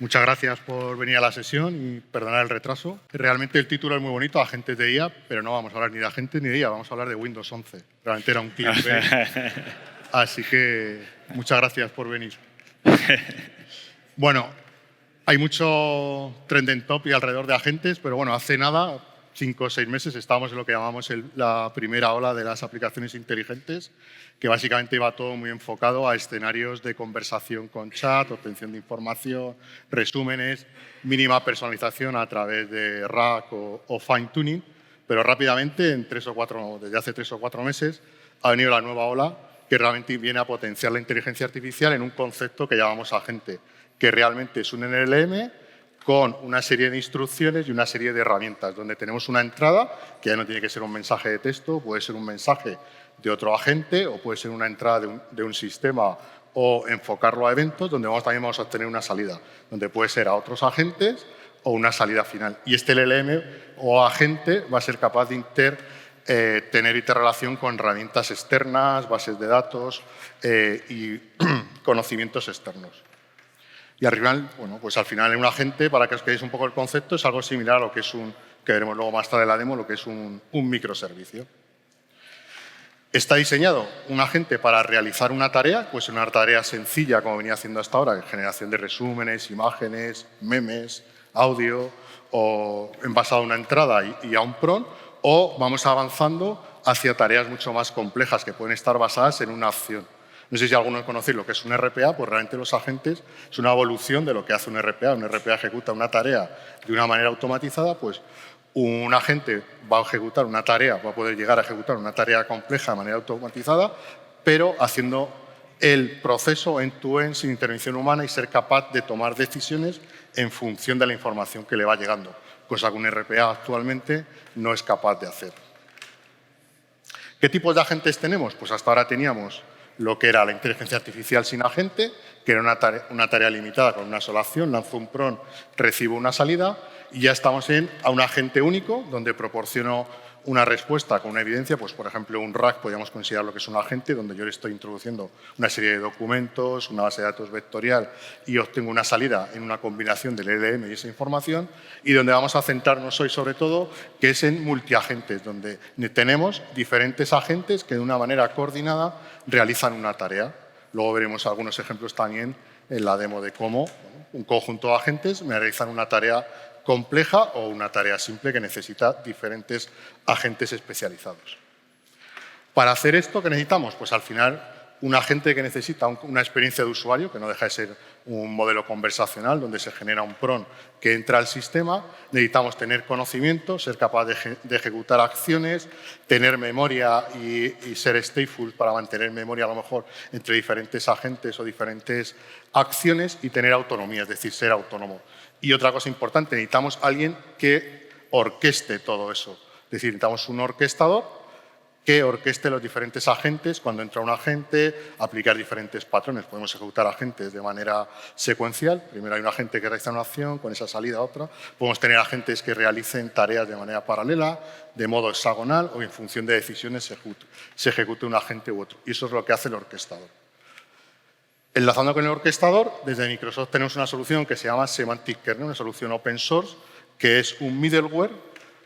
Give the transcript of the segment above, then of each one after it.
Muchas gracias por venir a la sesión y perdonar el retraso. Realmente el título es muy bonito, agentes de IA, pero no vamos a hablar ni de agentes ni de IA, vamos a hablar de Windows 11. Realmente era un clickbait. Así que muchas gracias por venir. Bueno, hay mucho trending topic alrededor de agentes, pero bueno, hace nada, 5 o 6 meses, estábamos en lo que llamamos la primera ola de las aplicaciones inteligentes, que básicamente iba todo muy enfocado a escenarios de conversación con chat, obtención de información, resúmenes, mínima personalización a través de RAG o fine-tuning, pero rápidamente, desde hace 3 o 4 meses, ha venido la nueva ola que realmente viene a potenciar la inteligencia artificial en un concepto que llamamos agente, que realmente es un NLM con una serie de instrucciones y una serie de herramientas, donde tenemos una entrada, que ya no tiene que ser un mensaje de texto, puede ser un mensaje de otro agente o puede ser una entrada de un sistema o enfocarlo a eventos, donde también vamos a obtener una salida, donde puede ser a otros agentes o una salida final. Y este LLM o agente va a ser capaz de tener interrelación con herramientas externas, bases de datos y conocimientos externos. Y al final, bueno, pues al final un agente, para que os quedéis un poco el concepto, es algo similar a lo que es que veremos luego más tarde en la demo, lo que es un microservicio. Está diseñado un agente para realizar una tarea, pues una tarea sencilla como venía haciendo hasta ahora, generación de resúmenes, imágenes, memes, audio, o basado en una entrada y a un prompt, o vamos avanzando hacia tareas mucho más complejas que pueden estar basadas en una acción. No sé si algunos conocéis lo que es un RPA, pues realmente los agentes es una evolución de lo que hace un RPA. Un RPA ejecuta una tarea de una manera automatizada, pues un agente va a ejecutar una tarea, va a poder llegar a ejecutar una tarea compleja de manera automatizada, pero haciendo el proceso end-to-end sin intervención humana y ser capaz de tomar decisiones en función de la información que le va llegando, cosa que un RPA actualmente no es capaz de hacer. ¿Qué tipos de agentes tenemos? Pues hasta ahora teníamos lo que era la inteligencia artificial sin agente, que era una tarea limitada con una sola acción, lanzo un prompt, recibo una salida, y ya estamos a un agente único, donde proporciono una respuesta con una evidencia, pues por ejemplo un RAG podríamos considerar lo que es un agente, donde yo le estoy introduciendo una serie de documentos, una base de datos vectorial y obtengo una salida en una combinación del LLM y esa información, y donde vamos a centrarnos hoy sobre todo, que es en multiagentes, donde tenemos diferentes agentes que de una manera coordinada realizan una tarea. Luego veremos algunos ejemplos también en la demo de cómo un conjunto de agentes me realizan una tarea compleja o una tarea simple que necesita diferentes agentes especializados. Para hacer esto, ¿qué necesitamos? Pues al final un agente que necesita una experiencia de usuario, que no deja de ser un modelo conversacional donde se genera un prompt que entra al sistema. Necesitamos tener conocimiento, ser capaz de ejecutar acciones, tener memoria y ser stateful para mantener memoria a lo mejor entre diferentes agentes o diferentes acciones, y tener autonomía, es decir, ser autónomo. Y otra cosa importante, necesitamos alguien que orqueste todo eso. Es decir, necesitamos un orquestador que orqueste los diferentes agentes. Cuando entra un agente, aplicar diferentes patrones. Podemos ejecutar agentes de manera secuencial. Primero hay un agente que realiza una acción, con esa salida otra. Podemos tener agentes que realicen tareas de manera paralela, de modo hexagonal, o en función de decisiones se ejecute un agente u otro. Y eso es lo que hace el orquestador. Enlazando con el orquestador, desde Microsoft tenemos una solución que se llama Semantic Kernel, una solución open source, que es un middleware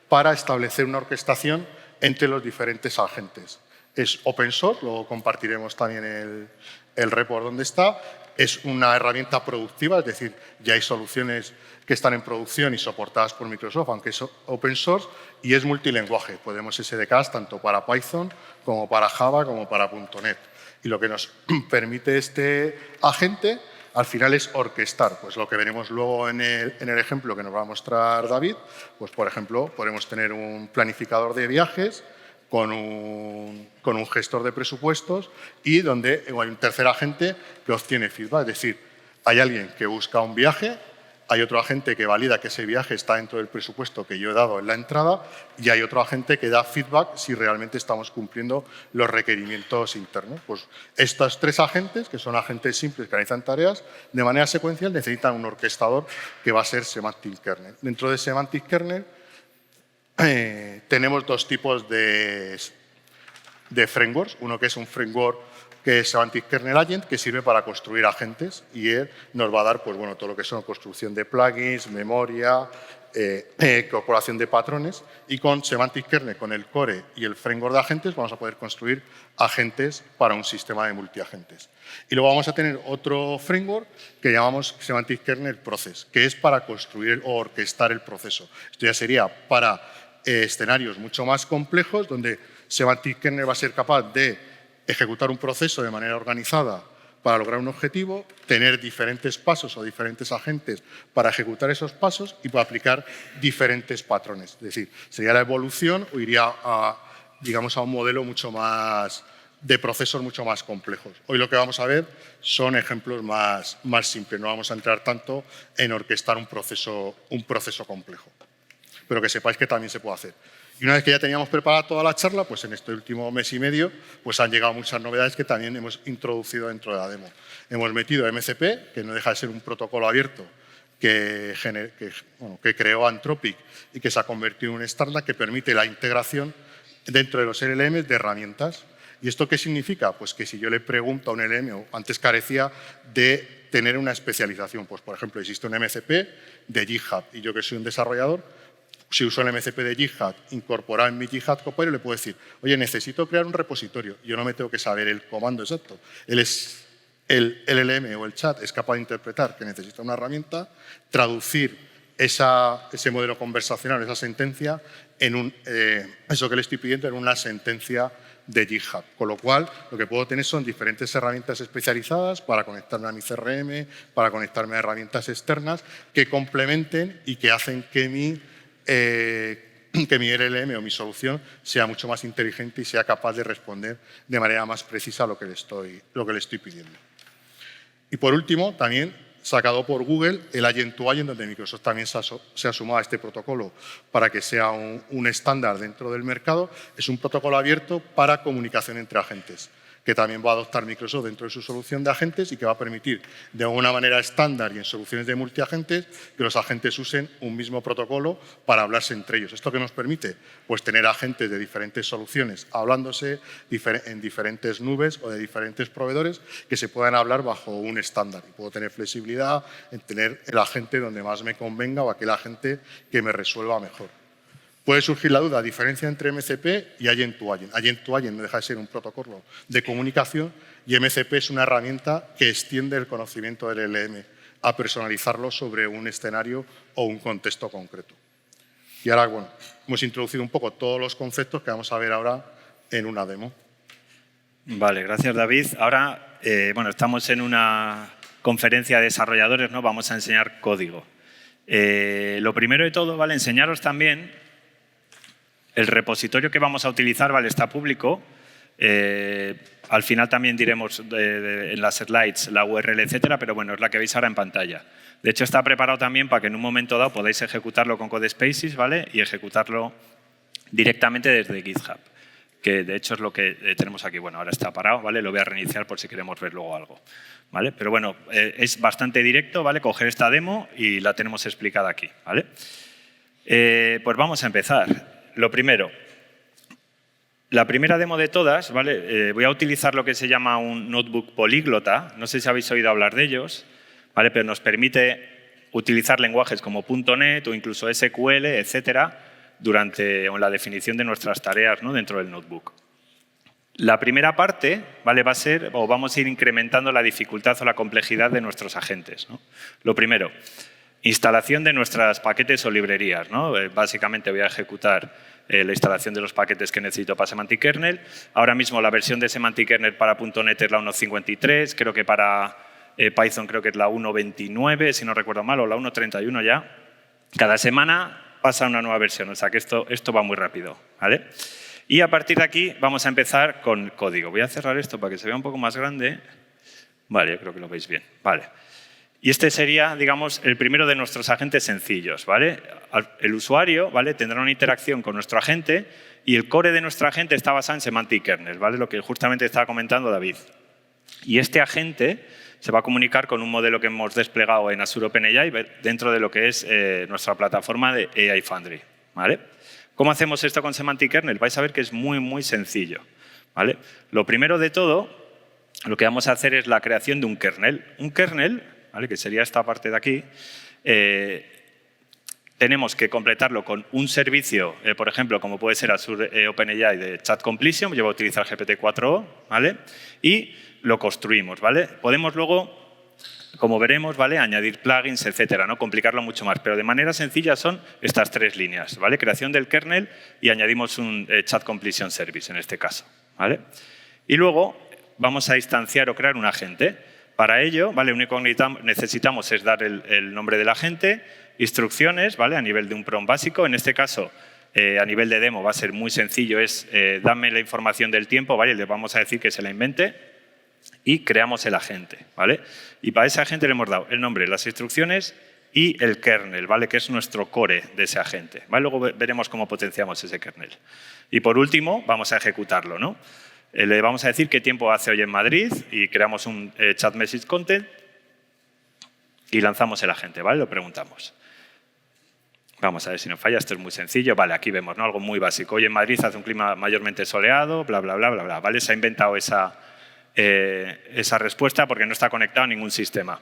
para establecer una orquestación entre los diferentes agentes. Es open source, luego compartiremos también el report donde está. Es una herramienta productiva, es decir, ya hay soluciones que están en producción y soportadas por Microsoft, aunque es open source, y es multilenguaje. Podemos SDKs tanto para Python como para Java como para .NET. Y lo que nos permite este agente al final es orquestar. Pues lo que veremos luego en el ejemplo que nos va a mostrar David, pues por ejemplo, podemos tener un planificador de viajes con un gestor de presupuestos y donde hay un tercer agente que obtiene feedback. Es decir, hay alguien que busca un viaje, hay otro agente que valida que ese viaje está dentro del presupuesto que yo he dado en la entrada, y hay otro agente que da feedback si realmente estamos cumpliendo los requerimientos internos. Pues estos tres agentes, que son agentes simples que realizan tareas de manera secuencial, necesitan un orquestador que va a ser Semantic Kernel. Dentro de Semantic Kernel tenemos dos tipos de frameworks. Uno que es un framework que es Semantic Kernel Agent, que sirve para construir agentes y él nos va a dar pues, bueno, todo lo que son construcción de plugins, memoria, incorporación de patrones, y con Semantic Kernel, con el core y el framework de agentes, vamos a poder construir agentes para un sistema de multiagentes. Y luego vamos a tener otro framework que llamamos Semantic Kernel Process, que es para construir o orquestar el proceso. Esto ya sería para escenarios mucho más complejos, donde Semantic Kernel va a ser capaz de ejecutar un proceso de manera organizada para lograr un objetivo, tener diferentes pasos o diferentes agentes para ejecutar esos pasos y para aplicar diferentes patrones. Es decir, sería la evolución o iría a, digamos, a un modelo mucho más de procesos mucho más complejos. Hoy lo que vamos a ver son ejemplos más simples. No vamos a entrar tanto en orquestar un proceso complejo, pero que sepáis que también se puede hacer. Y una vez que ya teníamos preparada toda la charla, pues en este último mes y medio pues han llegado muchas novedades que también hemos introducido dentro de la demo. Hemos metido MCP, que no deja de ser un protocolo abierto que creó Anthropic y que se ha convertido en un estándar que permite la integración dentro de los LLMs de herramientas. ¿Y esto qué significa? Pues que si yo le pregunto a un LLM, antes carecía de tener una especialización, pues por ejemplo existe un MCP de GitHub y yo que soy un desarrollador, si uso el MCP de GitHub incorporado en mi GitHub Copilot, le puedo decir, oye, necesito crear un repositorio. Yo no me tengo que saber el comando exacto. El LLM o el chat es capaz de interpretar que necesita una herramienta, traducir ese modelo conversacional, esa sentencia, en eso que le estoy pidiendo en una sentencia de GitHub. Con lo cual, lo que puedo tener son diferentes herramientas especializadas para conectarme a mi CRM, para conectarme a herramientas externas que complementen y que hacen que mi LLM o mi solución sea mucho más inteligente y sea capaz de responder de manera más precisa a lo que le estoy pidiendo. Y por último, también sacado por Google, el Agent to Agent, donde Microsoft también se ha sumado a este protocolo para que sea un estándar dentro del mercado, es un protocolo abierto para comunicación entre agentes, que también va a adoptar Microsoft dentro de su solución de agentes y que va a permitir de una manera estándar y en soluciones de multiagentes que los agentes usen un mismo protocolo para hablarse entre ellos. ¿Esto qué nos permite? Pues tener agentes de diferentes soluciones hablándose en diferentes nubes o de diferentes proveedores que se puedan hablar bajo un estándar. Y puedo tener flexibilidad en tener el agente donde más me convenga o aquel agente que me resuelva mejor. Puede surgir la duda, diferencia entre MCP y Agent to Agent. Agent to Agent no deja de ser un protocolo de comunicación y MCP es una herramienta que extiende el conocimiento del LLM a personalizarlo sobre un escenario o un contexto concreto. Y ahora, bueno, hemos introducido un poco todos los conceptos que vamos a ver ahora en una demo. Vale, gracias David. Ahora, bueno, estamos en una conferencia de desarrolladores, ¿no? Vamos a enseñar código. Lo primero de todo, ¿vale? Enseñaros también el repositorio que vamos a utilizar, ¿vale? Está público. Al final también diremos en las slides la URL, etcétera, pero bueno, es la que veis ahora en pantalla. De hecho, está preparado también para que en un momento dado podáis ejecutarlo con CodeSpaces, ¿vale? Y ejecutarlo directamente desde GitHub, que de hecho es lo que tenemos aquí. Bueno, ahora está parado, ¿vale? Lo voy a reiniciar por si queremos ver luego algo, ¿vale? Pero bueno, es bastante directo, ¿vale? Coger esta demo y la tenemos explicada aquí, ¿vale? Pues vamos a empezar. Lo primero, la primera demo de todas, ¿vale? Voy a utilizar lo que se llama un notebook políglota. No sé si habéis oído hablar de ellos, ¿vale? Pero nos permite utilizar lenguajes como .NET o incluso SQL, etcétera, en la definición de nuestras tareas, ¿no? Dentro del notebook. La primera parte, ¿vale? Va a ser, o vamos a ir incrementando la dificultad o la complejidad de nuestros agentes, ¿no? Lo primero, instalación de nuestros paquetes o librerías, ¿no? Básicamente voy a ejecutar la instalación de los paquetes que necesito para Semantic Kernel. Ahora mismo la versión de Semantic Kernel para .NET es la 1.53, creo que para Python creo que es la 1.29, si no recuerdo mal, o la 1.31 ya. Cada semana pasa una nueva versión, o sea que esto va muy rápido, ¿vale? Y a partir de aquí vamos a empezar con código. Voy a cerrar esto para que se vea un poco más grande. Vale, yo creo que lo veis bien. Vale. Y este sería, digamos, el primero de nuestros agentes sencillos, ¿vale? El usuario, ¿vale? Tendrá una interacción con nuestro agente y el core de nuestro agente está basado en Semantic Kernel, ¿vale? Lo que justamente estaba comentando David. Y este agente se va a comunicar con un modelo que hemos desplegado en Azure OpenAI dentro de lo que es nuestra plataforma de AI Foundry, ¿vale? ¿Cómo hacemos esto con Semantic Kernel? Vais a ver que es muy, muy sencillo, ¿vale? Lo primero de todo lo que vamos a hacer es la creación de un kernel. Un kernel, ¿vale?, que sería esta parte de aquí, tenemos que completarlo con un servicio, por ejemplo, como puede ser Azure OpenAI de Chat Completion, yo voy a utilizar GPT-4o, ¿vale?, y lo construimos, ¿vale? Podemos luego, como veremos, ¿vale?, añadir plugins, etcétera, ¿no?, complicarlo mucho más, pero de manera sencilla son estas 3 líneas, ¿vale? Creación del kernel y añadimos un Chat Completion Service en este caso, ¿vale? Y luego vamos a instanciar o crear un agente. Para ello, ¿vale?, lo único que necesitamos es dar el nombre del agente, instrucciones, ¿vale?, a nivel de un prompt básico. En este caso, a nivel de demo va a ser muy sencillo, es dame la información del tiempo, ¿vale?, le vamos a decir que se la invente y creamos el agente, ¿vale? Y para ese agente le hemos dado el nombre, las instrucciones y el kernel, ¿vale?, que es nuestro core de ese agente, ¿vale? Luego veremos cómo potenciamos ese kernel. Y por último, vamos a ejecutarlo, ¿no? Le vamos a decir qué tiempo hace hoy en Madrid y creamos un chat message content y lanzamos el agente, ¿vale? Lo preguntamos. Vamos a ver si nos falla, esto es muy sencillo. Vale, aquí vemos, ¿no?, algo muy básico. Hoy en Madrid hace un clima mayormente soleado, bla, bla, bla, bla, bla, ¿vale? Se ha inventado esa respuesta porque no está conectado a ningún sistema.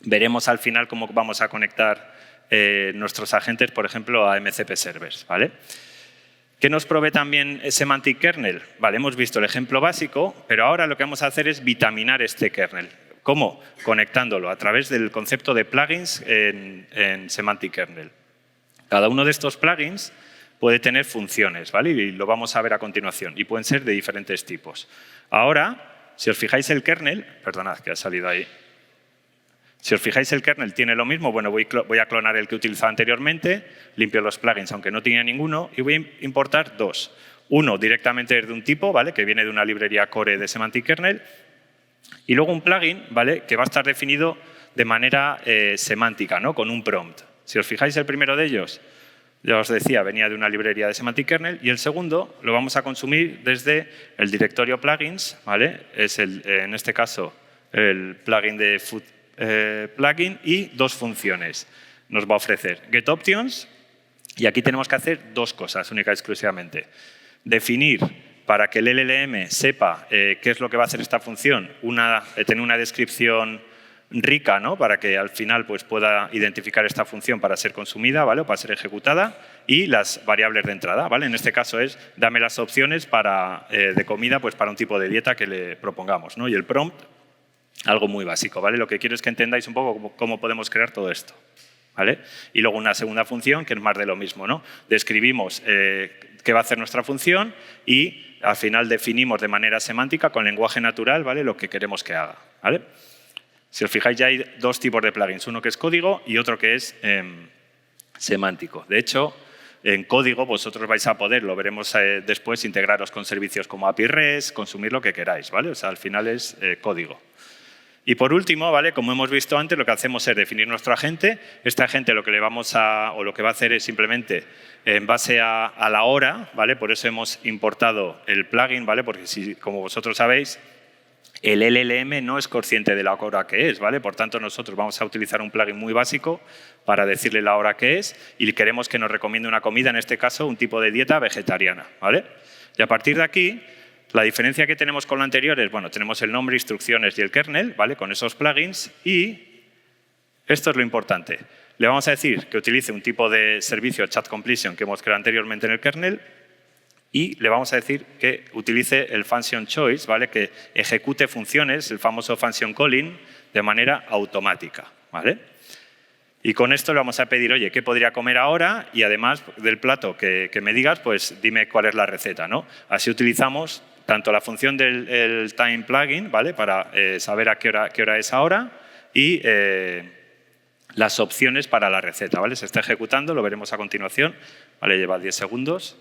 Veremos al final cómo vamos a conectar nuestros agentes, por ejemplo, a MCP servers, ¿vale? ¿Qué nos provee también Semantic Kernel? Vale, hemos visto el ejemplo básico, pero ahora lo que vamos a hacer es vitaminar este kernel. ¿Cómo? Conectándolo a través del concepto de plugins en Semantic Kernel. Cada uno de estos plugins puede tener funciones, ¿vale? Y lo vamos a ver a continuación. Y pueden ser de diferentes tipos. Ahora, si os fijáis el kernel, perdonad que ha salido ahí. Si os fijáis el kernel tiene lo mismo, bueno, voy a clonar el que utilizaba anteriormente, limpio los plugins aunque no tenía ninguno y voy a importar 2. Uno directamente de un tipo, ¿vale?, que viene de una librería core de Semantic Kernel, y luego un plugin, ¿vale?, que va a estar definido de manera semántica, ¿no?, con un prompt. Si os fijáis el primero de ellos, ya os decía, venía de una librería de Semantic Kernel, y el segundo lo vamos a consumir desde el directorio plugins, ¿vale? Es en este caso el plugin de Food plugin y 2 funciones. Nos va a ofrecer getOptions y aquí tenemos que hacer 2 cosas única y exclusivamente. Definir para que el LLM sepa qué es lo que va a hacer esta función, tener una descripción rica, ¿no?, para que al final pues, pueda identificar esta función para ser consumida, ¿vale?, o para ser ejecutada, y las variables de entrada, ¿vale? En este caso es dame las opciones de comida pues, para un tipo de dieta que le propongamos, ¿no? Y el prompt, algo muy básico, ¿vale? Lo que quiero es que entendáis un poco cómo podemos crear todo esto, ¿vale? Y luego una segunda función que es más de lo mismo, ¿no? Describimos qué va a hacer nuestra función y al final definimos de manera semántica con lenguaje natural, ¿vale?, lo que queremos que haga, ¿vale? Si os fijáis ya hay 2 tipos de plugins, uno que es código y otro que es semántico. De hecho, en código vosotros vais a poder, lo veremos después, integraros con servicios como API REST, consumir lo que queráis, ¿vale? O sea, al final es código. Y por último, ¿vale?, como hemos visto antes, lo que hacemos es definir nuestro agente. Este agente lo que va a hacer es simplemente en base a la hora, ¿vale? Por eso hemos importado el plugin, ¿vale? Porque como vosotros sabéis, el LLM no es consciente de la hora que es, ¿vale? Por tanto, nosotros vamos a utilizar un plugin muy básico para decirle la hora que es y queremos que nos recomiende una comida, en este caso, un tipo de dieta vegetariana, ¿vale? Y a partir de aquí, la diferencia que tenemos con lo anterior es, bueno, tenemos el nombre, instrucciones y el kernel, ¿vale?, con esos plugins, y esto es lo importante. Le vamos a decir que utilice un tipo de servicio Chat Completion que hemos creado anteriormente en el kernel y le vamos a decir que utilice el function choice, ¿vale?, que ejecute funciones, el famoso function calling, de manera automática, ¿vale? Y con esto le vamos a pedir, oye, ¿qué podría comer ahora? Y además del plato que me digas, pues dime cuál es la receta, ¿no? Así utilizamos tanto la función del time plugin, ¿vale?, para saber a qué hora es ahora, y las opciones para la receta, ¿vale? Se está ejecutando, lo veremos a continuación, ¿vale? Lleva 10 segundos.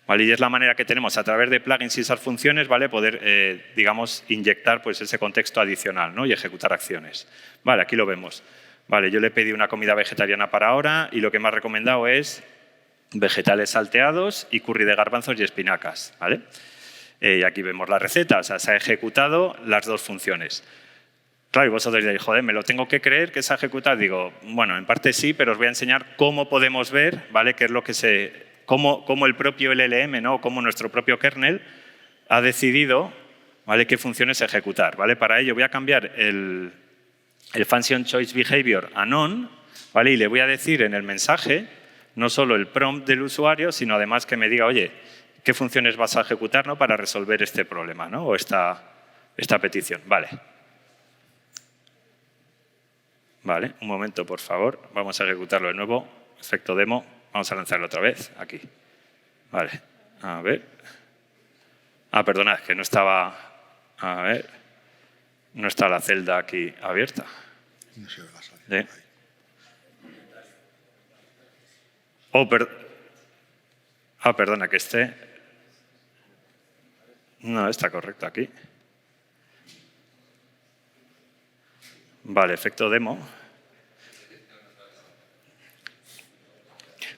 ¿Vale? Y es la manera que tenemos a través de plugins y esas funciones, ¿vale?, poder, digamos, inyectar pues, ese contexto adicional, ¿no?, y ejecutar acciones. Vale, aquí lo vemos. Vale, yo le pedí una comida vegetariana para ahora y lo que me ha recomendado es vegetales salteados y curry de garbanzos y espinacas, ¿vale? Y aquí vemos la receta, o sea, se ha ejecutado las 2 funciones. Claro, y vosotros diréis, joder, ¿me lo tengo que creer que se ha ejecutado? Digo, bueno, en parte sí, pero os voy a enseñar cómo podemos ver, ¿vale?, qué es lo que cómo el propio LLM, ¿no?, cómo nuestro propio kernel ha decidido ¿vale? ¿Qué funciones ejecutar? ¿Vale? Para ello voy a cambiar el function choice behavior a none, ¿vale? Y le voy a decir en el mensaje no solo el prompt del usuario, sino además que me diga, oye, ¿qué funciones vas a ejecutar, ¿no? Para resolver este problema, ¿no? O esta petición. Vale. Vale, un momento, por favor. Vamos a ejecutarlo de nuevo. Efecto demo. Vamos a lanzarlo otra vez. Aquí. Vale. A ver. Perdonad, que no estaba... A ver. No está la celda aquí abierta. No se ve la salida. Perdona, que esté... No, está correcto aquí. Vale, efecto demo.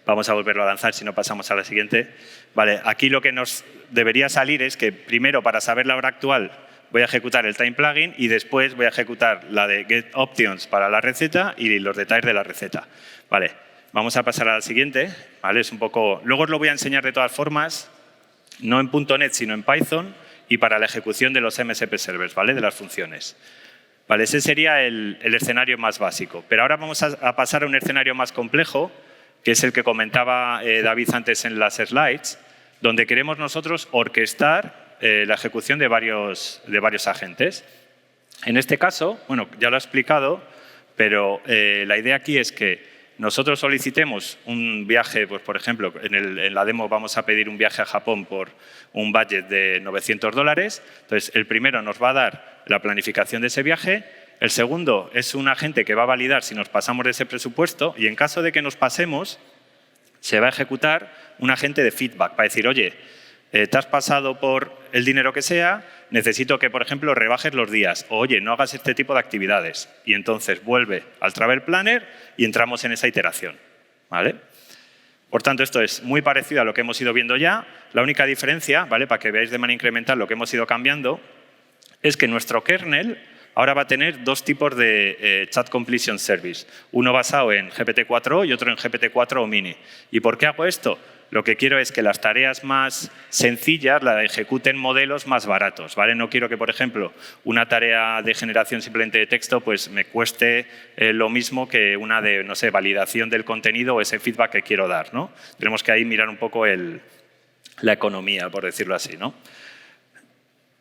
Vamos a volverlo a lanzar, si no pasamos a la siguiente. Vale, aquí lo que nos debería salir es que primero, para saber la hora actual, voy a ejecutar el time plugin y después voy a ejecutar la de get options para la receta y los detalles de la receta. Vale, vamos a pasar a la siguiente. Vale, es un poco... Luego os lo voy a enseñar de todas formas, no en .NET, sino en Python y para la ejecución de los MSP servers, ¿vale? De las funciones. Vale, ese sería el escenario más básico. Pero ahora vamos a pasar a un escenario más complejo, que es el que comentaba David antes en las slides, donde queremos nosotros orquestar la ejecución de varios agentes. En este caso, bueno, ya lo he explicado, pero la idea aquí es que nosotros solicitemos un viaje, pues por ejemplo, en la demo vamos a pedir un viaje a Japón por un budget de $900. Entonces, el primero nos va a dar la planificación de ese viaje. El segundo es un agente que va a validar si nos pasamos de ese presupuesto y en caso de que nos pasemos, se va a ejecutar un agente de feedback para decir, oye, te has pasado por el dinero que sea, necesito que, por ejemplo, rebajes los días. O, oye, no hagas este tipo de actividades. Y entonces vuelve al Travel Planner y entramos en esa iteración. ¿Vale? Por tanto, esto es muy parecido a lo que hemos ido viendo ya. La única diferencia, ¿vale? Para que veáis de manera incremental lo que hemos ido cambiando, es que nuestro kernel ahora va a tener dos tipos de Chat Completion Service. Uno basado en GPT-4o y otro en GPT-4o Mini. ¿Y por qué hago esto? Lo que quiero es que las tareas más sencillas las ejecuten modelos más baratos, ¿vale? No quiero que, por ejemplo, una tarea de generación simplemente de texto pues me cueste lo mismo que una de, no sé, validación del contenido o ese feedback que quiero dar, ¿no? Tenemos que ahí mirar un poco la economía, por decirlo así, ¿no?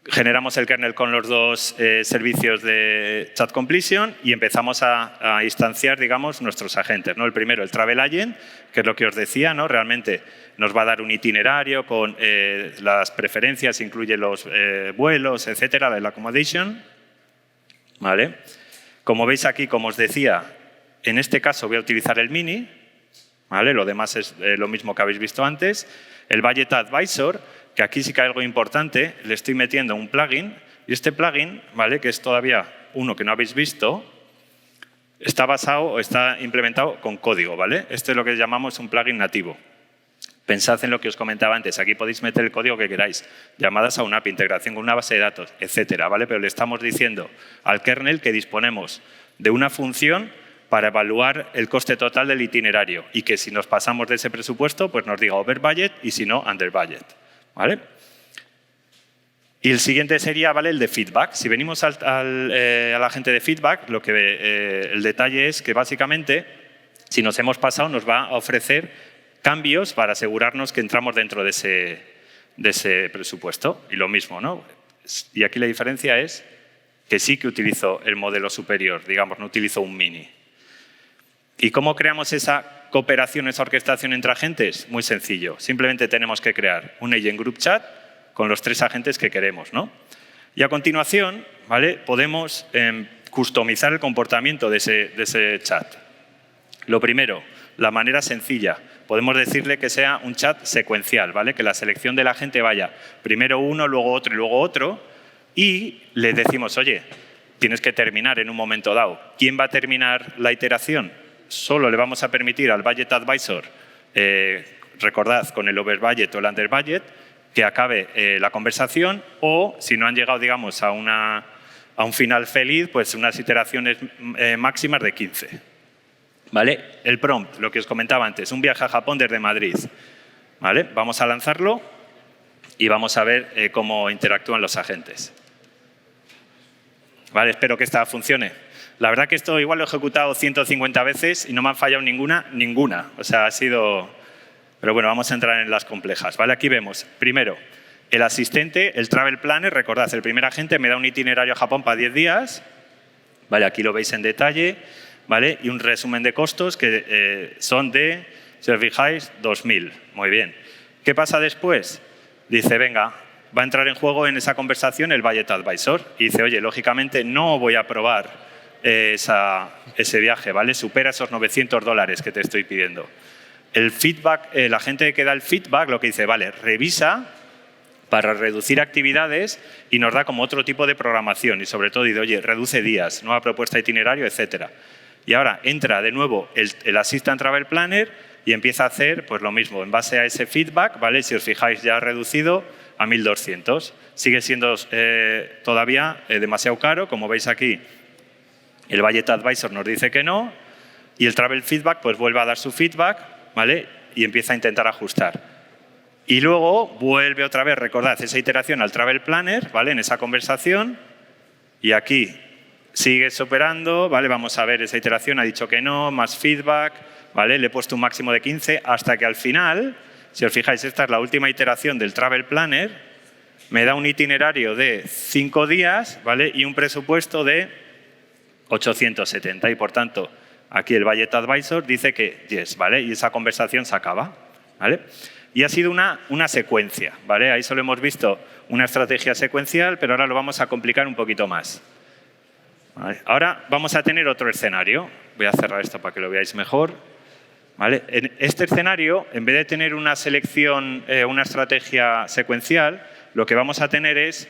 Generamos el kernel con los dos servicios de Chat Completion y empezamos a instanciar, digamos, nuestros agentes, ¿no? El primero, el Travel Agent, que es lo que os decía, ¿no? Realmente nos va a dar un itinerario con las preferencias, incluye los vuelos, etcétera, el accommodation. ¿Vale? Como veis aquí, como os decía, en este caso voy a utilizar el Mini, ¿vale? Lo demás es lo mismo que habéis visto antes. El Budget Advisor, que aquí sí que hay algo importante, le estoy metiendo un plugin y este plugin, ¿vale? Que es todavía uno que no habéis visto, está basado o está implementado con código, ¿vale? Esto es lo que llamamos un plugin nativo. Pensad en lo que os comentaba antes, aquí podéis meter el código que queráis, llamadas a una API, integración con una base de datos, etcétera, ¿vale? Pero le estamos diciendo al kernel que disponemos de una función para evaluar el coste total del itinerario y que si nos pasamos de ese presupuesto, pues nos diga over budget y si no, under budget. ¿Vale? Y el siguiente sería, ¿vale? El de feedback. Si venimos al agente de feedback, el detalle es que básicamente, si nos hemos pasado, nos va a ofrecer cambios para asegurarnos que entramos dentro de ese presupuesto. Y lo mismo, ¿no? Y aquí la diferencia es que sí que utilizo el modelo superior, digamos, no utilizo un Mini. ¿Y cómo creamos esa cooperación, esa orquestación entre agentes? Muy sencillo. Simplemente tenemos que crear un agent group chat con los 3 agentes que queremos, ¿no? Y a continuación, ¿vale? Podemos customizar el comportamiento de ese chat. Lo primero, la manera sencilla. Podemos decirle que sea un chat secuencial, ¿vale? Que la selección del agente vaya primero uno, luego otro y luego otro. Y le decimos, oye, tienes que terminar en un momento dado. ¿Quién va a terminar la iteración? Solo le vamos a permitir al Budget Advisor, recordad, con el over budget o el under budget, que acabe la conversación o, si no han llegado, digamos, a un final feliz, pues unas iteraciones máximas de 15. ¿Vale? El prompt, lo que os comentaba antes, un viaje a Japón desde Madrid. ¿Vale? Vamos a lanzarlo y vamos a ver cómo interactúan los agentes. Vale, espero que esta funcione. La verdad que esto igual lo he ejecutado 150 veces y no me han fallado ninguna. O sea, ha sido... Pero bueno, vamos a entrar en las complejas. ¿Vale? Aquí vemos, primero, el asistente, el travel planner. Recordad, el primer agente me da un itinerario a Japón para 10 días. Vale, aquí lo veis en detalle. ¿Vale? Y un resumen de costos que son de, si os fijáis, 2.000. Muy bien. ¿Qué pasa después? Dice, venga, va a entrar en juego en esa conversación el Budget Advisor. Y dice, oye, lógicamente no voy a aprobar ese viaje, ¿vale? Supera esos $900 que te estoy pidiendo. El feedback, la gente que da el feedback lo que dice, vale, revisa para reducir actividades y nos da como otro tipo de programación. Y sobre todo dice, oye, reduce días, nueva propuesta de itinerario, etcétera. Y ahora entra de nuevo el Assistant Travel Planner y empieza a hacer pues, lo mismo. En base a ese feedback, ¿vale? Si os fijáis, ya ha reducido a 1.200. Sigue siendo todavía demasiado caro. Como veis aquí, el Budget Advisor nos dice que no. Y el Travel Feedback pues, vuelve a dar su feedback, ¿vale? Y empieza a intentar ajustar. Y luego vuelve otra vez, recordad, esa iteración al Travel Planner, ¿vale? En esa conversación. Y aquí sigue superando, ¿vale? Vamos a ver esa iteración, ha dicho que no, más feedback, ¿vale? Le he puesto un máximo de 15 hasta que al final, si os fijáis, esta es la última iteración del Travel Planner, me da un itinerario de 5 días, ¿vale? Y un presupuesto de 870 y por tanto, aquí el Budget Advisor dice que yes, ¿vale? Y esa conversación se acaba, ¿vale? Y ha sido una secuencia, ¿vale? Ahí solo hemos visto una estrategia secuencial, pero ahora lo vamos a complicar un poquito más. ¿Vale? Ahora vamos a tener otro escenario. Voy a cerrar esto para que lo veáis mejor. ¿Vale? En este escenario, en vez de tener una selección, una estrategia secuencial, lo que vamos a tener es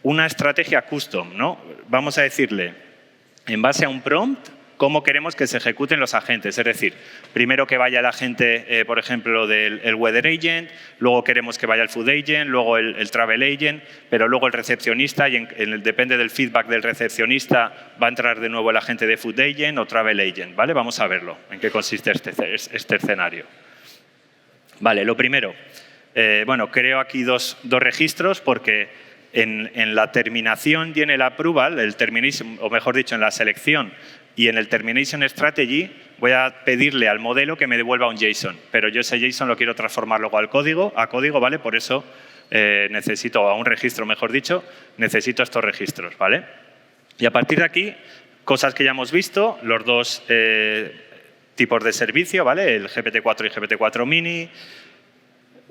una estrategia custom, ¿no? Vamos a decirle, en base a un prompt, cómo queremos que se ejecuten los agentes. Es decir, primero que vaya el agente, por ejemplo, del Weather Agent, luego queremos que vaya el Food Agent, luego el Travel Agent, pero luego el recepcionista, y depende del feedback del recepcionista, va a entrar de nuevo el agente de Food Agent o Travel Agent. ¿Vale? Vamos a verlo, en qué consiste este escenario. Vale, lo primero, bueno, creo aquí dos registros porque en la terminación y en el approval, el termination, o mejor dicho, en la selección, y en el Termination Strategy voy a pedirle al modelo que me devuelva un JSON, pero yo ese JSON lo quiero transformar luego a código, ¿vale? Por eso necesito, a un registro, mejor dicho, necesito estos registros, ¿vale? Y a partir de aquí, cosas que ya hemos visto, los dos tipos de servicio, ¿vale? El GPT-4 y GPT-4 Mini,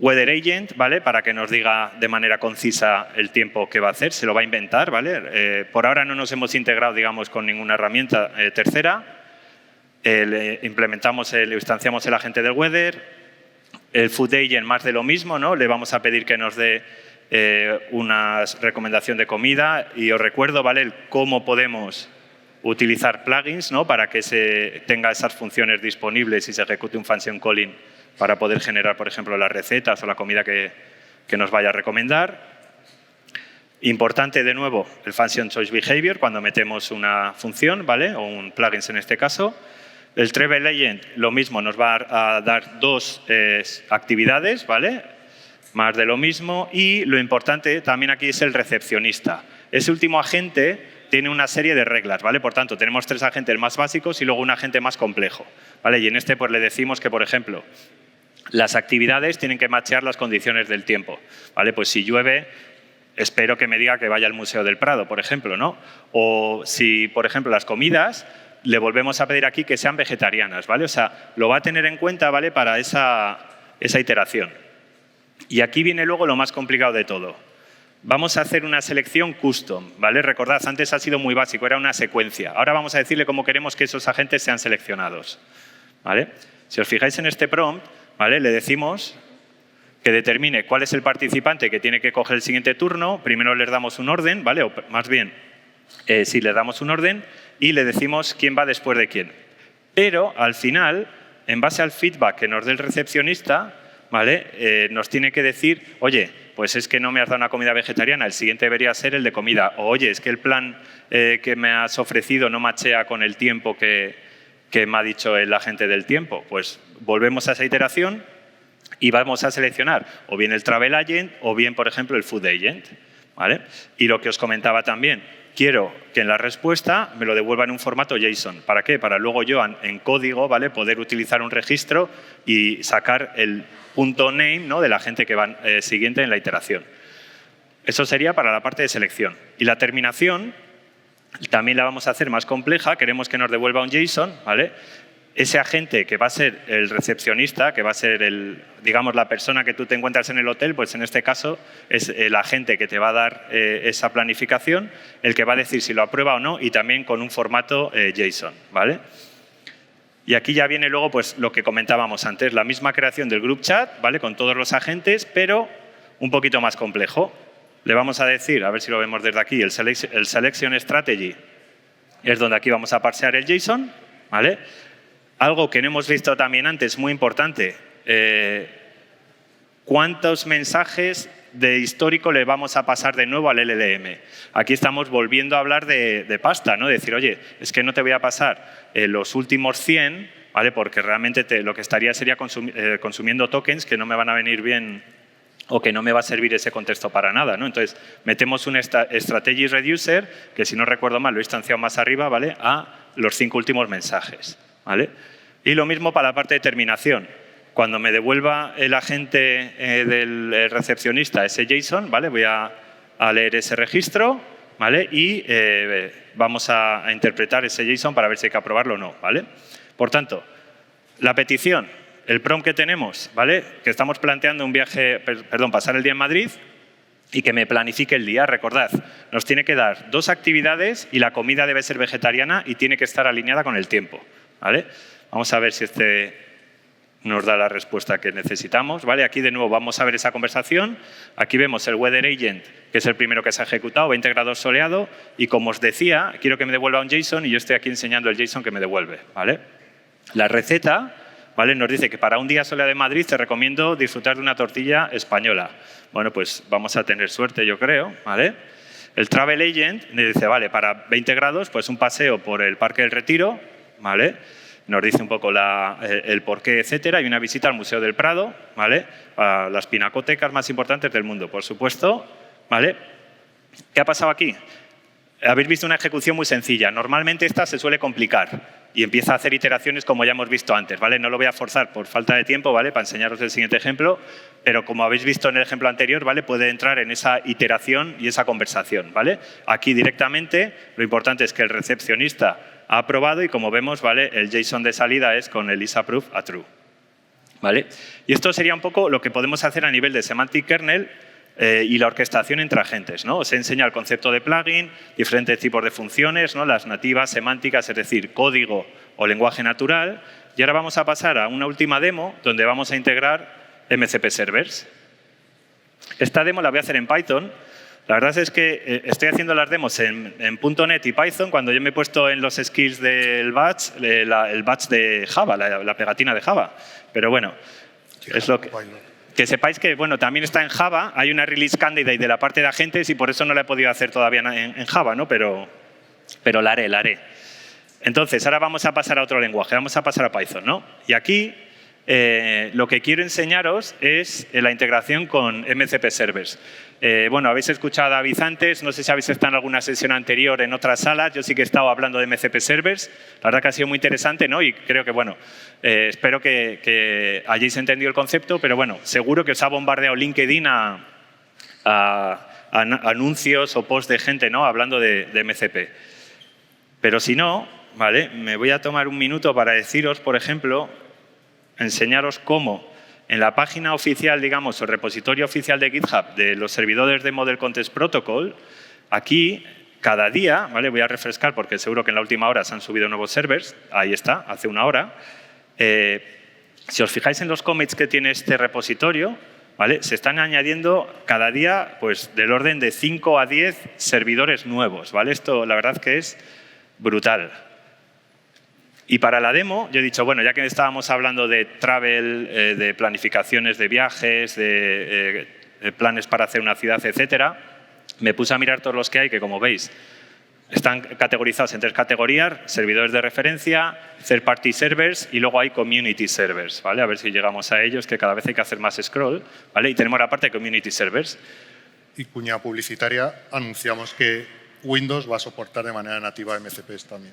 Weather Agent, ¿vale? Para que nos diga de manera concisa el tiempo que va a hacer, se lo va a inventar, ¿vale? Por ahora no nos hemos integrado, digamos, con ninguna herramienta tercera. Implementamos, instanciamos el agente del Weather. El Food Agent, más de lo mismo, ¿no? Le vamos a pedir que nos dé una recomendación de comida. Y os recuerdo, ¿vale? El cómo podemos utilizar plugins, ¿no? Para que se tenga esas funciones disponibles y se ejecute un function calling para poder generar, por ejemplo, las recetas o la comida que nos vaya a recomendar. Importante, de nuevo, el Function Choice Behavior, cuando metemos una función, ¿vale? O un plugin en este caso. El Travel Agent, lo mismo, nos va a dar dos actividades, ¿vale? Más de lo mismo. Y lo importante también aquí es el recepcionista. Ese último agente tiene una serie de reglas, ¿vale? Por tanto, tenemos 3 agentes más básicos y luego un agente más complejo, ¿vale? Y en este pues le decimos que, por ejemplo, las actividades tienen que machear las condiciones del tiempo, ¿vale? Pues si llueve, espero que me diga que vaya al Museo del Prado, por ejemplo, ¿no? O si, por ejemplo, las comidas, le volvemos a pedir aquí que sean vegetarianas, ¿vale? O sea, lo va a tener en cuenta, ¿vale? Para esa iteración. Y aquí viene luego lo más complicado de todo. Vamos a hacer una selección custom, ¿vale? Recordad, antes ha sido muy básico, era una secuencia. Ahora vamos a decirle cómo queremos que esos agentes sean seleccionados, ¿vale? Si os fijáis en este prompt, ¿vale? Le decimos que determine cuál es el participante que tiene que coger el siguiente turno. Primero les damos un orden, ¿vale? O más bien, si le damos un orden y le decimos quién va después de quién. Pero al final, en base al feedback que nos dé el recepcionista, ¿vale? Nos tiene que decir, oye, pues es que no me has dado una comida vegetariana, el siguiente debería ser el de comida. O oye, es que el plan que me has ofrecido no machea con el tiempo que me ha dicho el agente del tiempo. Pues volvemos a esa iteración y vamos a seleccionar o bien el Travel Agent o bien, por ejemplo, el Food Agent, ¿vale? Y lo que os comentaba también, quiero que en la respuesta me lo devuelva en un formato JSON. ¿Para qué? Para luego yo en código, ¿vale?, poder utilizar un registro y sacar el punto name, ¿no?, de la gente que va siguiente en la iteración. Eso sería para la parte de selección. Y la terminación también la vamos a hacer más compleja. Queremos que nos devuelva un JSON, ¿vale? Ese agente que va a ser el recepcionista, que va a ser digamos, la persona que tú te encuentras en el hotel, pues en este caso es el agente que te va a dar esa planificación, el que va a decir si lo aprueba o no, y también con un formato JSON, ¿vale? Y aquí ya viene luego pues lo que comentábamos antes, la misma creación del group chat, ¿vale?, con todos los agentes, pero un poquito más complejo. Le vamos a decir, a ver si lo vemos desde aquí, el Selection Strategy es donde aquí vamos a parsear el JSON, ¿vale? Algo que no hemos visto también antes, muy importante, ¿cuántos mensajes de histórico le vamos a pasar de nuevo al LLM? Aquí estamos volviendo a hablar de pasta, ¿no? Decir, oye, es que no te voy a pasar los últimos 100, ¿vale?, porque realmente lo que estaría sería consumiendo tokens que no me van a venir bien o que no me va a servir ese contexto para nada, ¿no? Entonces, metemos un Strategy Reducer, que si no recuerdo mal lo he instanciado más arriba, ¿vale?, a los 5 últimos mensajes, ¿vale? Y lo mismo para la parte de terminación. Cuando me devuelva el agente del recepcionista ese JSON, ¿vale?, voy a leer ese registro, ¿vale?, y vamos a interpretar ese JSON para ver si hay que aprobarlo o no, ¿vale? Por tanto, la petición, el prompt que tenemos, ¿vale?, que estamos planteando un viaje, pasar el día en Madrid y que me planifique el día. Recordad, nos tiene que dar 2 actividades y la comida debe ser vegetariana y tiene que estar alineada con el tiempo, ¿vale? Vamos a ver si nos da la respuesta que necesitamos, ¿vale? Aquí de nuevo vamos a ver esa conversación. Aquí vemos el Weather Agent, que es el primero que se ha ejecutado, 20 grados soleado, y como os decía, quiero que me devuelva un JSON y yo estoy aquí enseñando el JSON que me devuelve, ¿vale? La receta, ¿vale?, nos dice que para un día soleado de Madrid te recomiendo disfrutar de una tortilla española. Bueno, pues vamos a tener suerte, yo creo, ¿vale? El Travel Agent nos dice, vale, para 20 grados, pues un paseo por el Parque del Retiro, ¿vale? Nos dice un poco el porqué, etcétera, y una visita al Museo del Prado, ¿vale?, a las pinacotecas más importantes del mundo, por supuesto, ¿vale? ¿Qué ha pasado aquí? Habéis visto una ejecución muy sencilla. Normalmente esta se suele complicar y empieza a hacer iteraciones como ya hemos visto antes, ¿vale? No lo voy a forzar por falta de tiempo, ¿vale?, para enseñaros el siguiente ejemplo, pero como habéis visto en el ejemplo anterior, ¿vale?, puede entrar en esa iteración y esa conversación, ¿vale? Aquí directamente lo importante es que el recepcionista ha aprobado y como vemos, ¿vale?, el JSON de salida es con el isApprove a true, ¿vale? Y esto sería un poco lo que podemos hacer a nivel de semantic kernel y la orquestación entre agentes, ¿no? Os he enseñado el concepto de plugin, diferentes tipos de funciones, ¿no?, las nativas, semánticas, es decir, código o lenguaje natural. Y ahora vamos a pasar a una última demo donde vamos a integrar MCP Servers. Esta demo la voy a hacer en Python. La verdad es que estoy haciendo las demos en .NET y Python cuando yo me he puesto en los skills del batch, el batch de Java, la pegatina de Java. Pero bueno, es lo que sepáis que bueno, también está en Java, hay una release candidate de la parte de agentes y por eso no la he podido hacer todavía en Java, ¿no? Pero la haré. Entonces, ahora vamos a pasar a otro lenguaje, vamos a pasar a Python, ¿no? Y aquí lo que quiero enseñaros es la integración con MCP Servers. Bueno, habéis escuchado a David antes, no sé si habéis estado en alguna sesión anterior en otras salas, yo sí que he estado hablando de MCP Servers, la verdad que ha sido muy interesante, ¿no? Y creo que, bueno, espero que hayáis entendido el concepto, pero bueno, seguro que os ha bombardeado LinkedIn a anuncios o posts de gente, ¿no?, hablando de MCP. Pero si no, ¿vale?, me voy a tomar un minuto para deciros, por ejemplo, enseñaros cómo en la página oficial, digamos, o repositorio oficial de GitHub de los servidores de Model Context Protocol, aquí, cada día, ¿vale?, voy a refrescar porque seguro que en la última hora se han subido nuevos servers, ahí está, hace una hora. Si os fijáis en los commits que tiene este repositorio, ¿vale?, se están añadiendo cada día pues, del orden de 5 a 10 servidores nuevos, ¿vale? Esto la verdad que es brutal. Y para la demo, yo he dicho, bueno, ya que estábamos hablando de travel, de planificaciones de viajes, de planes para hacer una ciudad, etcétera, me puse a mirar todos los que hay, que como veis, están categorizados en 3 categorías, servidores de referencia, third-party servers y luego hay community servers, ¿vale? A ver si llegamos a ellos, que cada vez hay que hacer más scroll, ¿vale? Y tenemos la parte de community servers. y cuña publicitaria, anunciamos que Windows va a soportar de manera nativa MCPs también.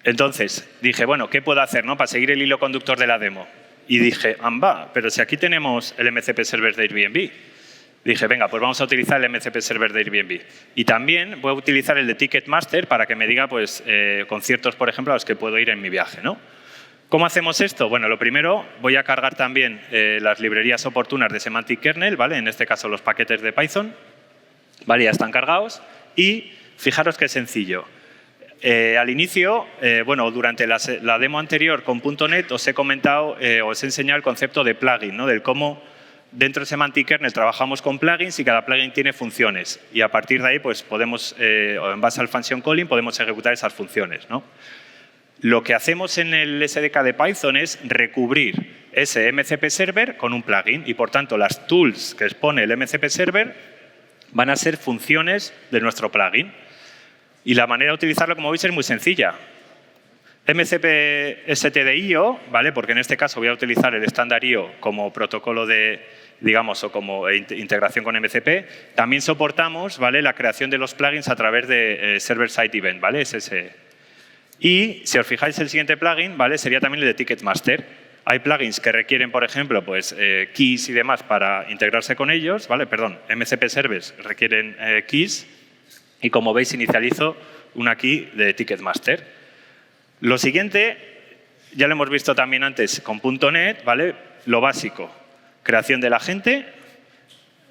Entonces, dije, bueno, ¿qué puedo hacer, no, para seguir el hilo conductor de la demo? Y dije, pero si aquí tenemos el MCP Server de Airbnb. Dije, venga, pues vamos a utilizar el MCP Server de Airbnb. Y también voy a utilizar el de Ticketmaster para que me diga pues, conciertos, por ejemplo, a los que puedo ir en mi viaje, ¿no? ¿Cómo hacemos esto? Bueno, lo primero, voy a cargar también las librerías oportunas de Semantic Kernel, ¿vale? En este caso, los paquetes de Python. Vale, ya están cargados. Y fijaros qué sencillo. Al inicio, bueno, durante la demo anterior con .NET os he comentado, os he enseñado el concepto de plugin, ¿no? Del cómo dentro de Semantic Kernel trabajamos con plugins y cada plugin tiene funciones. Y a partir de ahí, pues podemos, en base al function calling, podemos ejecutar esas funciones, ¿no? Lo que hacemos en el SDK de Python es recubrir ese MCP Server con un plugin y, por tanto, las tools que expone el MCP Server van a ser funciones de nuestro plugin. Y la manera de utilizarlo, como veis, es muy sencilla. MCP std.io, ¿vale? Porque en este caso voy a utilizar el estándar IO como protocolo de, digamos, o como integración con MCP. También soportamos, ¿vale?, la creación de los plugins a través de Server-Side Event, ¿vale? SSE. Y si os fijáis, el siguiente plugin, ¿vale?, sería también el de Ticketmaster. Hay plugins que requieren, por ejemplo, pues, keys y demás para integrarse con ellos, ¿vale? Perdón, MCP servers requieren keys y, como veis, inicializo una key de Ticketmaster. Lo siguiente, ya lo hemos visto también antes con .NET, ¿vale? Lo básico, creación del agente.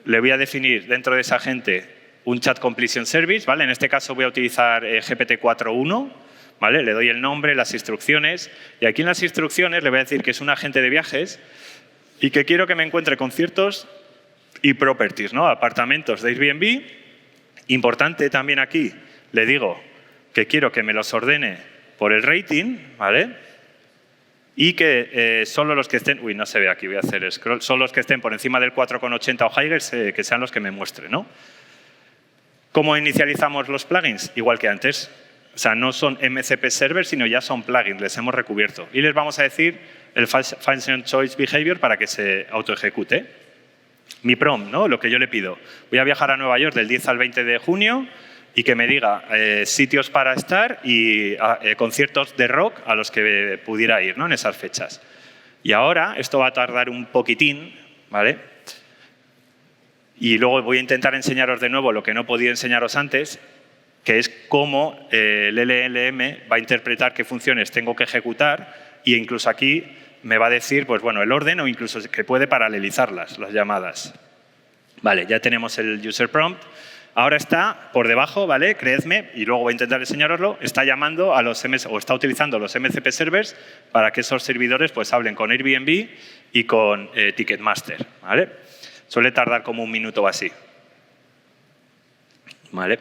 Le voy a definir dentro de ese agente un Chat Completion Service, ¿vale? En este caso voy a utilizar GPT-4.1, ¿vale? Le doy el nombre, las instrucciones, y aquí en las instrucciones le voy a decir que es un agente de viajes y que quiero que me encuentre conciertos y properties, ¿no? Apartamentos de Airbnb. Importante también aquí, le digo que quiero que me los ordene por el rating, ¿vale? Y que solo los que estén... Uy, no se ve aquí, voy a hacer scroll. Solo los que estén por encima del 4,80 o higher, que sean los que me muestre, ¿no? ¿Cómo inicializamos los plugins? Igual que antes. O sea, no son MCP servers, sino ya son plugins, les hemos recubierto. Y les vamos a decir el function choice behavior para que se autoejecute. Mi prompt, ¿no? Lo que yo le pido. Voy a viajar a Nueva York del 10 al 20 de junio y que me diga sitios para estar y conciertos de rock a los que pudiera ir, ¿no?, en esas fechas. Y ahora, esto va a tardar un poquitín, ¿vale? Y luego voy a intentar enseñaros de nuevo lo que no podía enseñaros antes, que es cómo el LLM va a interpretar qué funciones tengo que ejecutar e incluso aquí me va a decir, pues bueno, el orden o incluso que puede paralelizarlas, las llamadas. Vale, ya tenemos el user prompt. Ahora está por debajo, ¿vale? Creedme, y luego voy a intentar enseñaroslo, está llamando a los o está utilizando los MCP servers para que esos servidores pues hablen con Airbnb y con Ticketmaster, ¿vale? Suele tardar como un minuto o así. ¿Vale?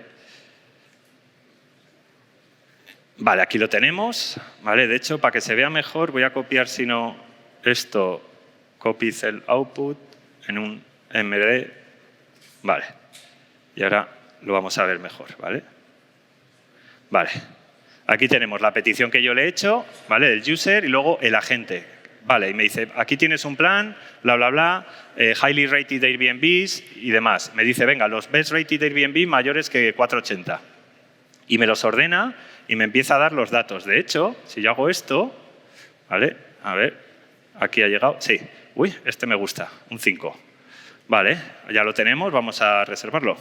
Vale, aquí lo tenemos, ¿vale? De hecho, para que se vea mejor, voy a copiar, si no, esto, copy cell output en un MD. Vale. Y ahora lo vamos a ver mejor, ¿vale? Vale. Aquí tenemos la petición que yo le he hecho, ¿vale?, del user y luego el agente. Vale, y me dice, aquí tienes un plan, bla, bla, bla, highly rated Airbnbs y demás. Me dice, venga, los best rated Airbnb mayores que 480. Y me los ordena y me empieza a dar los datos. De hecho, si yo hago esto, ¿vale? A ver, aquí ha llegado. Sí. Uy, este me gusta, un 5. Vale, ya lo tenemos, vamos a reservarlo.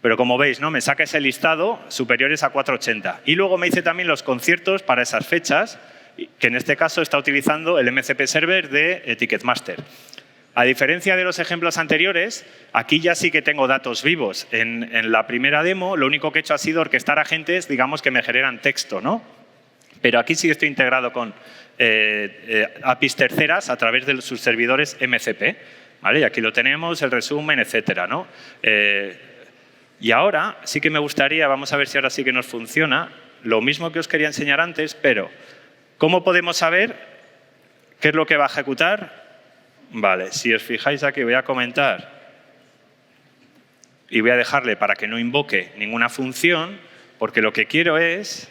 Pero como veis, ¿no?, me saca ese listado superiores a 480. Y luego me dice también los conciertos para esas fechas, que en este caso está utilizando el MCP server de Ticketmaster. A diferencia de los ejemplos anteriores, aquí ya sí que tengo datos vivos. En la primera demo, lo único que he hecho ha sido orquestar agentes, digamos, que me generan texto, ¿no? Pero aquí sí estoy integrado con APIs terceras a través de sus servidores MCP. ¿Vale? Y aquí lo tenemos, el resumen, etcétera, ¿no? Y ahora sí que me gustaría, vamos a ver si ahora sí que nos funciona, lo mismo que os quería enseñar antes, pero ¿cómo podemos saber qué es lo que va a ejecutar? Vale, si os fijáis aquí voy a comentar y voy a dejarle para que no invoque ninguna función, porque lo que quiero es,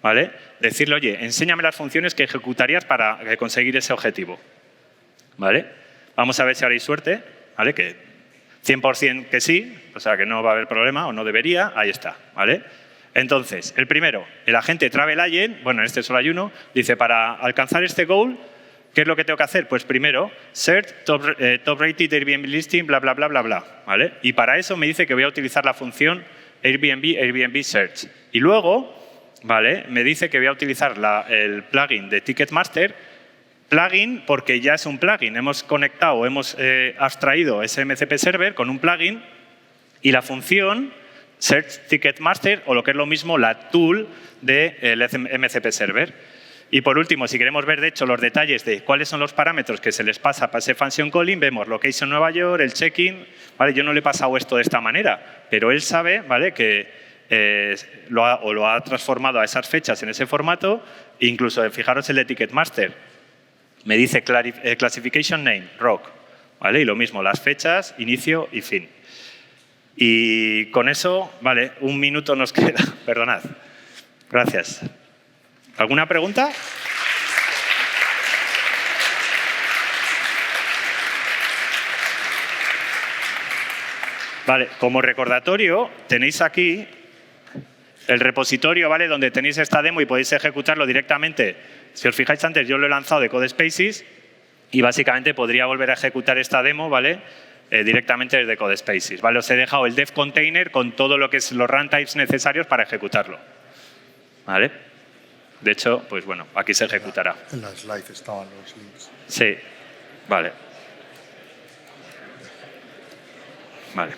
¿vale?, decirle, oye, enséñame las funciones que ejecutarías para conseguir ese objetivo. ¿Vale? Vamos a ver si ahora hay suerte, ¿vale? Que 100% que sí, o sea que no va a haber problema o no debería, ahí está, ¿vale? Entonces, el primero, el agente Travel Agent, bueno, en este solo hay uno, dice, para alcanzar este goal, ¿qué es lo que tengo que hacer? Pues primero, search top rated Airbnb listing, bla, bla, bla, bla, bla, ¿vale? Y para eso me dice que voy a utilizar la función Airbnb search. Y luego, ¿vale? Me dice que voy a utilizar el plugin de Ticketmaster, plugin porque ya es un plugin. Hemos conectado, hemos abstraído ese MCP server con un plugin y la función Search Ticketmaster, o lo que es lo mismo, la tool del MCP server. Y por último, si queremos ver, de hecho, los detalles de cuáles son los parámetros que se les pasa para ese function calling, vemos location Nueva York, el check-in. ¿Vale? Yo no le he pasado esto de esta manera, pero él sabe, ¿vale?, que lo ha transformado a esas fechas en ese formato. Incluso, fijaros el de Ticketmaster. Me dice classification name, rock. ¿Vale? Y lo mismo, las fechas, inicio y fin. Y con eso, vale, 1 minuto nos queda. Perdonad. Gracias. ¿Alguna pregunta? Vale, como recordatorio, tenéis aquí el repositorio, ¿vale?, donde tenéis esta demo y podéis ejecutarlo directamente. Si os fijáis antes, yo lo he lanzado de CodeSpaces y básicamente podría volver a ejecutar esta demo, ¿vale?, directamente desde CodeSpaces. ¿Vale? Os he dejado el dev container con todo lo que es los runtimes necesarios para ejecutarlo. ¿Vale? De hecho, pues bueno, aquí se ejecutará. En la slide estaban los links. Sí. Vale. Vale.